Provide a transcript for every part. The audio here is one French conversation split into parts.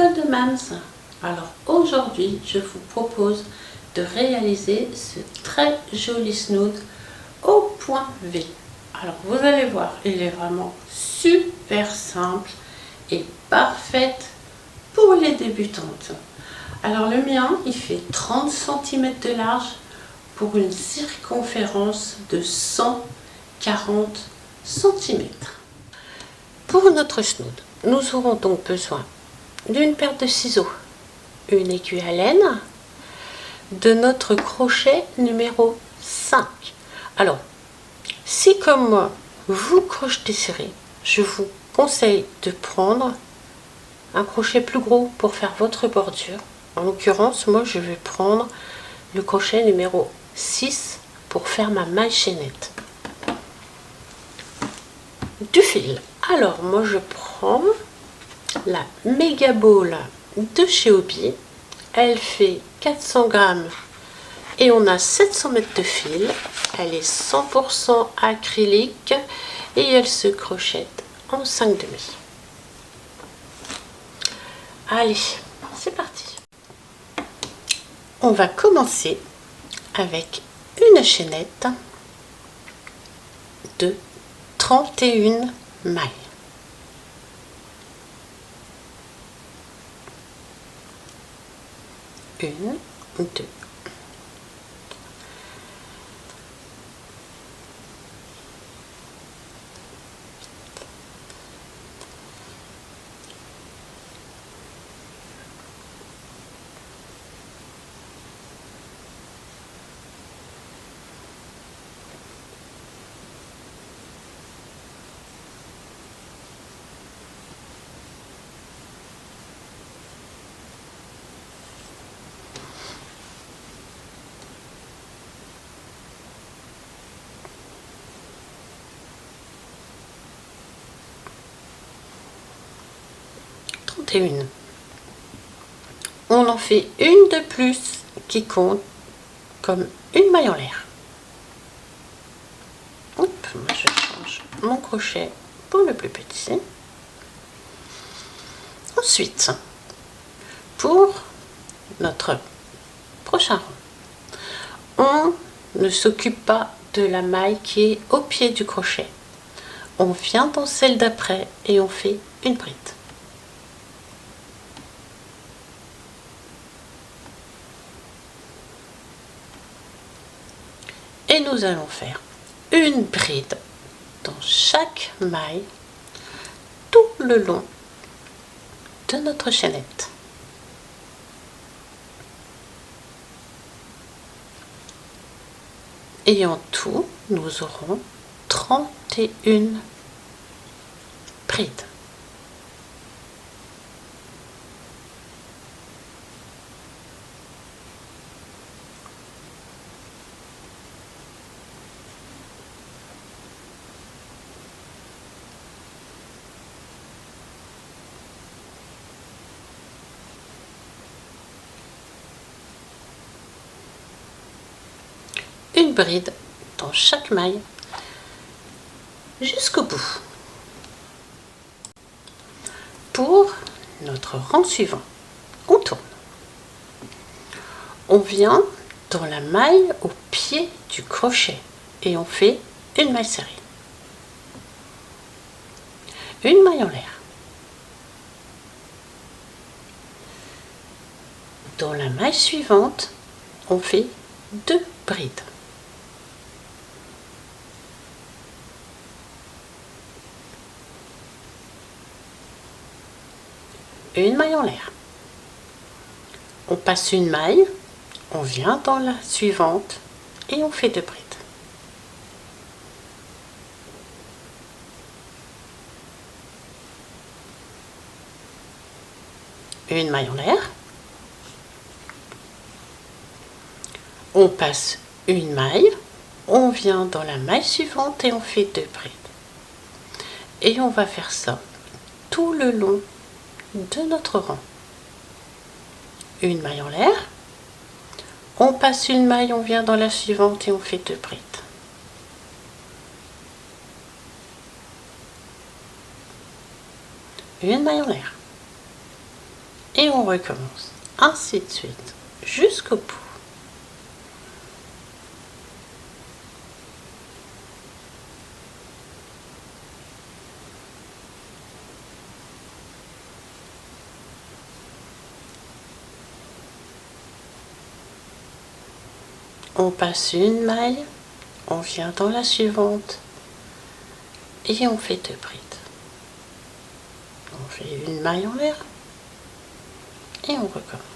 Nicole de Mans. Alors aujourd'hui, je vous propose de réaliser ce très joli snood au point V. Alors vous allez voir, il est vraiment super simple et parfait pour les débutantes. Alors le mien, il fait 30 cm de large pour une circonférence de 140 cm. Pour notre snood, nous aurons donc besoin d'une paire de ciseaux, une aiguille à laine, de notre crochet numéro 5. Alors, si comme moi, vous crochetez serré, je vous conseille de prendre un crochet plus gros pour faire votre bordure. En l'occurrence, moi je vais prendre le crochet numéro 6 pour faire ma maille chaînette. Du fil. Alors, moi je prends la Mega Ball de chez Hobby. Elle fait 400 grammes et on a 700 mètres de fil. Elle est 100% acrylique et elle se crochette en 5/2. Allez, c'est parti. On va commencer avec une chaînette de 31 mailles. Une, deux. Une. On en fait une de plus qui compte comme une maille en l'air. Hop, moi je change mon crochet pour le plus petit. Ensuite, pour notre prochain rang, on ne s'occupe pas de la maille qui est au pied du crochet. On vient dans celle d'après et on fait une bride. Et nous allons faire une bride dans chaque maille tout le long de notre chaînette. Et en tout, nous aurons 31 brides. Une bride dans chaque maille jusqu'au bout. Pour notre rang suivant, on tourne. On vient dans la maille au pied du crochet et on fait une maille serrée. Une maille en l'air. Dans la maille suivante, on fait 2 brides. Une maille en l'air. On passe une maille, on vient dans la suivante et on fait 2 brides. Une maille en l'air. On passe une maille, on vient dans la maille suivante et on fait 2 brides. Et on va faire ça tout le long de notre rang. Une maille en l'air, on passe une maille, on vient dans la suivante et on fait 2 brides. Une maille en l'air. Et on recommence, ainsi de suite, jusqu'au bout. On passe une maille, on vient dans la suivante et on fait 2 brides. On fait une maille en l'air et on recommence.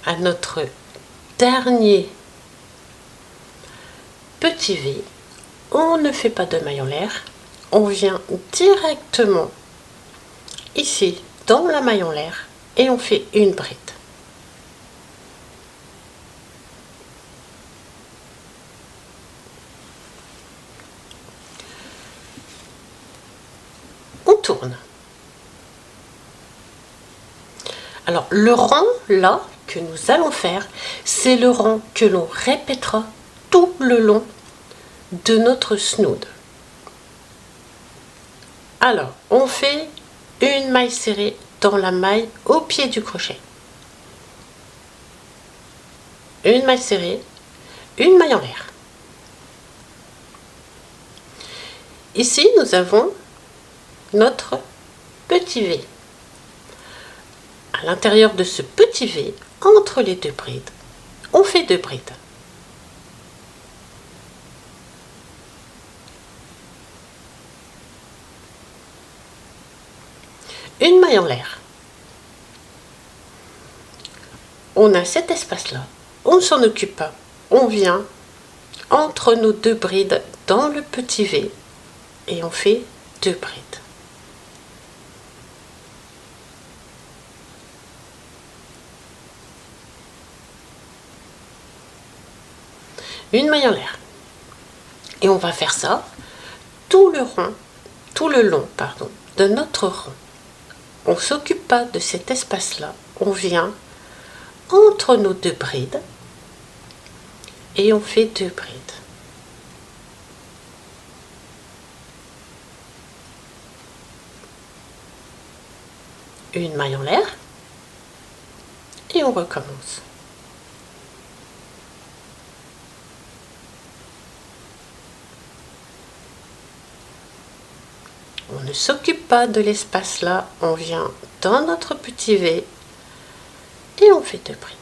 À notre dernier petit V, on ne fait pas de maille en l'air, on vient directement ici dans la maille en l'air et on fait une bride. On tourne. Alors le rang là que nous allons faire, c'est le rang que l'on répétera tout le long de notre snood. Alors on fait une maille serrée dans la maille au pied du crochet, une maille serrée, une maille en l'air. Ici nous avons notre petit V. À l'intérieur de ce petit V, entre les 2 brides, on fait 2 brides. Une maille en l'air. On a cet espace-là, on ne s'en occupe pas. On vient entre nos 2 brides dans le petit V et on fait 2 brides. Une maille en l'air. Et on va faire ça tout le long, de notre rang. On ne s'occupe pas de cet espace-là. On vient entre nos 2 brides et on fait 2 brides. Une maille en l'air et on recommence. On ne s'occupe pas de l'espace là, on vient dans notre petit V et on fait 2 brides.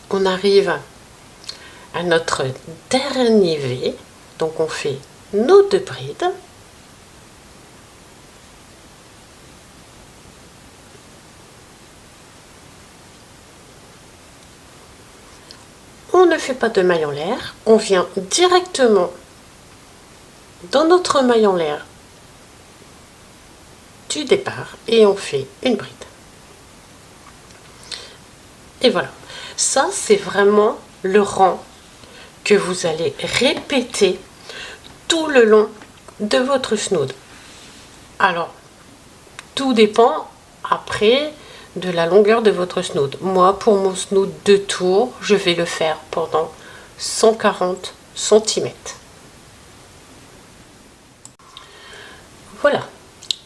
on arrive à notre dernier V. Donc on fait nos 2 brides. On ne fait pas de maille en l'air, on vient directement dans notre maille en l'air du départ et on fait une bride. Et voilà, ça c'est vraiment le rang que vous allez répéter tout le long de votre snood. Alors, tout dépend après de la longueur de votre snood. Moi, pour mon snood 2 tours, je vais le faire pendant 140 cm. Voilà,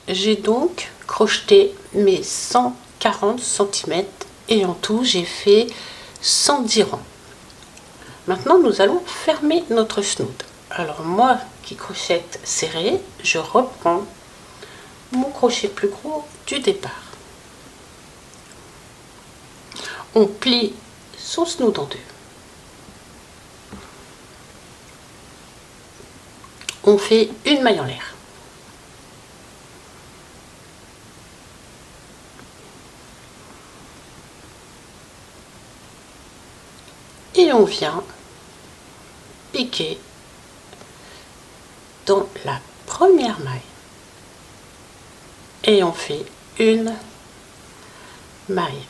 j'ai donc crocheté mes 140 cm et en tout, j'ai fait 110 rangs. Maintenant, nous allons fermer notre snood. Alors moi qui crochette serré, je reprends mon crochet plus gros du départ. On plie son snood en 2. On fait une maille en l'air. Et on vient piquer dans la première maille. Et on fait une maille.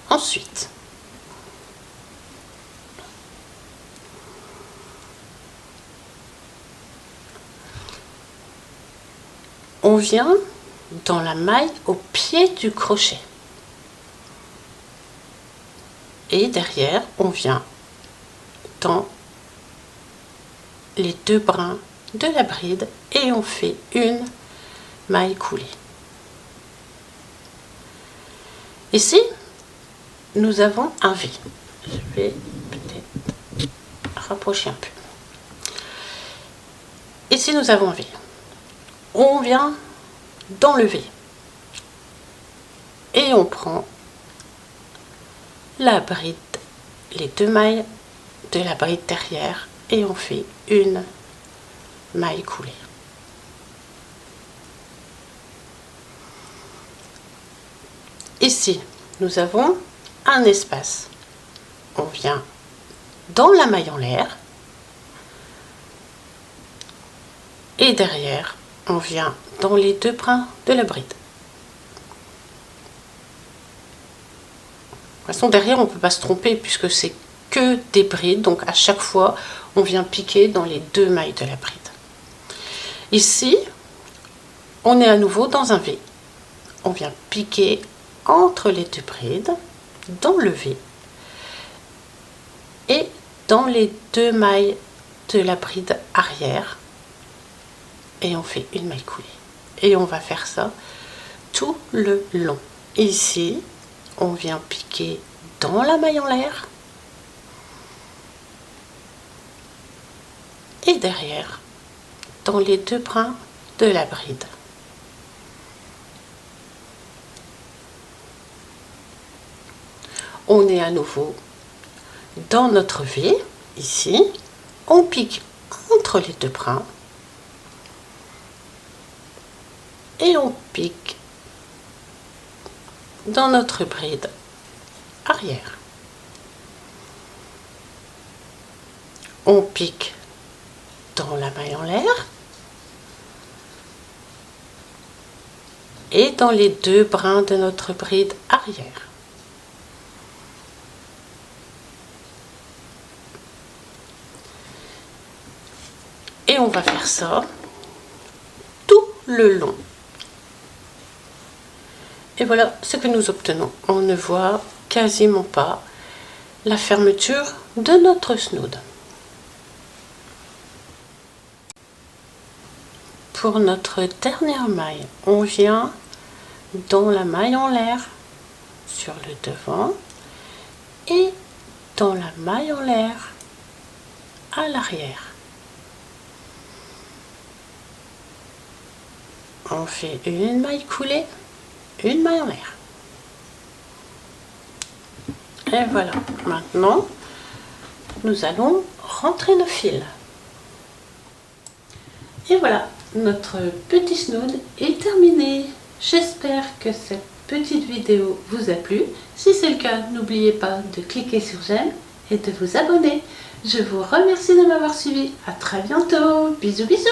Ensuite, on vient dans la maille au pied du crochet. Et derrière, on vient dans les 2 brins de la bride et on fait une maille coulée. Ici, nous avons un V. Je vais peut-être rapprocher un peu. Ici, nous avons un V. On vient dans le V et on prend la bride, les 2 mailles de la bride derrière et on fait une maille coulée. Ici, nous avons un espace. On vient dans la maille en l'air et derrière, on vient dans les 2 brins de la bride. De toute façon, derrière, on ne peut pas se tromper puisque c'est que des brides. Donc, à chaque fois, on vient piquer dans les 2 mailles de la bride. Ici, on est à nouveau dans un V. On vient piquer entre les 2 brides, dans le V, et dans les 2 mailles de la bride arrière. Et on fait une maille coulée. Et on va faire ça tout le long. Ici, on vient piquer dans la maille en l'air et derrière dans les 2 brins de la bride. On est à nouveau dans notre V, ici, on pique entre les 2 brins et on pique dans notre bride arrière. On pique dans la maille en l'air et dans les 2 brins de notre bride arrière. Et on va faire ça tout le long. Et voilà ce que nous obtenons. On ne voit quasiment pas la fermeture de notre snood. Pour notre dernière maille, on vient dans la maille en l'air sur le devant et dans la maille en l'air à l'arrière. On fait une maille coulée une maille en l'air. Et voilà, maintenant nous allons rentrer nos fils. Et voilà, notre petit snood est terminé. J'espère que cette petite vidéo vous a plu. Si c'est le cas, n'oubliez pas de cliquer sur j'aime et de vous abonner. Je vous remercie de m'avoir suivi. À très bientôt. Bisous bisous.